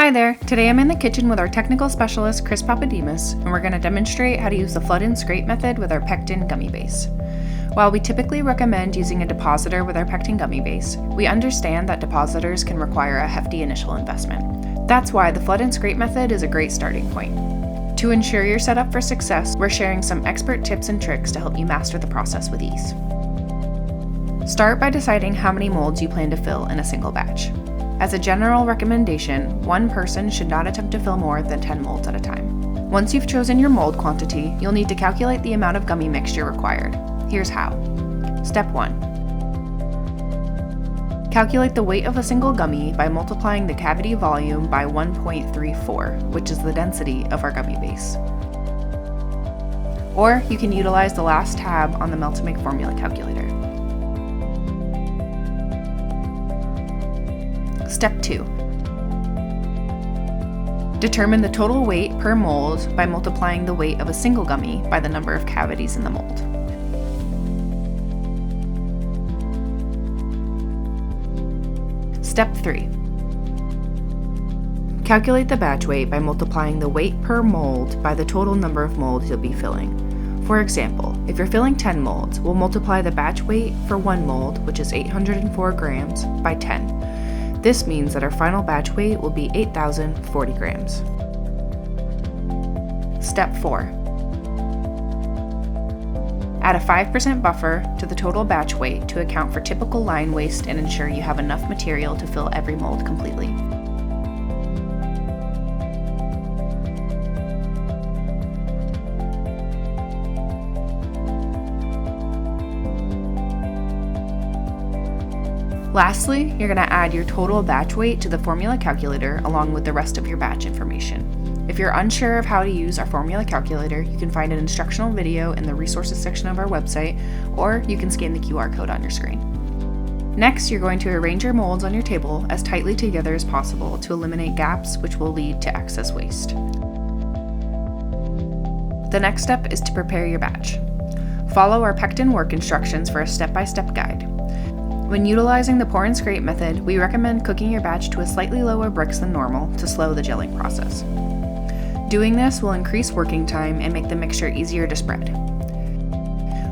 Hi there! Today I'm in the kitchen with our technical specialist, Chris Papademos, and we're going to demonstrate how to use the flood and scrape method with our pectin gummy base. While we typically recommend using a depositor with our pectin gummy base, we understand that depositors can require a hefty initial investment. That's why the flood and scrape method is a great starting point. To ensure you're set up for success, we're sharing some expert tips and tricks to help you master the process with ease. Start by deciding how many molds you plan to fill in a single batch. As a general recommendation, one person should not attempt to fill more than 10 molds at a time. Once you've chosen your mold quantity, you'll need to calculate the amount of gummy mixture required. Here's how. Step 1. Calculate the weight of a single gummy by multiplying the cavity volume by 1.34, which is the density of our gummy base. Or you can utilize the last tab on the Melt-to-Make formula calculator. Step 2. Determine the total weight per mold by multiplying the weight of a single gummy by the number of cavities in the mold. Step 3. Calculate the batch weight by multiplying the weight per mold by the total number of molds you'll be filling. For example, if you're filling 10 molds, we'll multiply the batch weight for one mold, which is 804 grams, by 10. This means that our final batch weight will be 8,040 grams. Step 4. Add a 5% buffer to the total batch weight to account for typical line waste and ensure you have enough material to fill every mold completely. Lastly, you're going to add your total batch weight to the formula calculator along with the rest of your batch information. If you're unsure of how to use our formula calculator, you can find an instructional video in the resources section of our website, or you can scan the QR code on your screen. Next, you're going to arrange your molds on your table as tightly together as possible to eliminate gaps, which will lead to excess waste. The next step is to prepare your batch. Follow our pectin work instructions for a step-by-step guide. When utilizing the pour and scrape method, we recommend cooking your batch to a slightly lower Brix than normal to slow the gelling process. Doing this will increase working time and make the mixture easier to spread.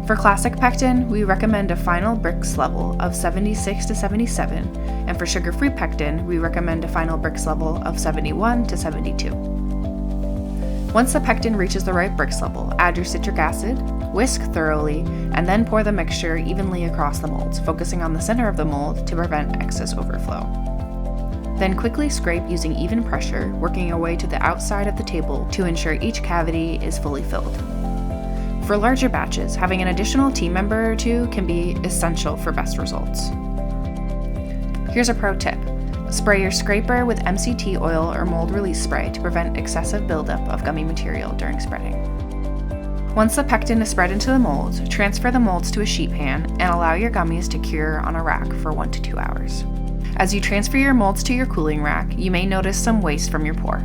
For classic pectin, we recommend a final Brix level of 76 to 77, and for sugar-free pectin, we recommend a final Brix level of 71 to 72. Once the pectin reaches the right Brix level, add your citric acid, whisk thoroughly, and then pour the mixture evenly across the molds, focusing on the center of the mold to prevent excess overflow. Then quickly scrape using even pressure, working your way to the outside of the table to ensure each cavity is fully filled. For larger batches, having an additional team member or two can be essential for best results. Here's a pro tip. Spray your scraper with MCT oil or mold release spray to prevent excessive buildup of gummy material during spreading. Once the pectin is spread into the molds, transfer the molds to a sheet pan and allow your gummies to cure on a rack for 1 to 2 hours. As you transfer your molds to your cooling rack, you may notice some waste from your pour,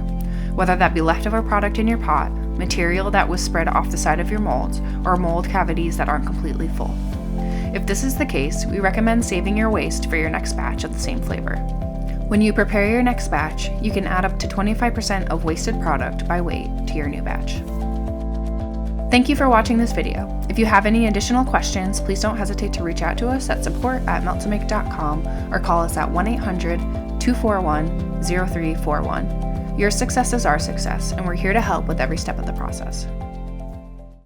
whether that be leftover product in your pot, material that was spread off the side of your molds, or mold cavities that aren't completely full. If this is the case, we recommend saving your waste for your next batch of the same flavor. When you prepare your next batch, you can add up to 25% of wasted product by weight to your new batch. Thank you for watching this video. If you have any additional questions, please don't hesitate to reach out to us at support@melttomake.com or call us at 1-800-241-0341. Your success is our success, and we're here to help with every step of the process.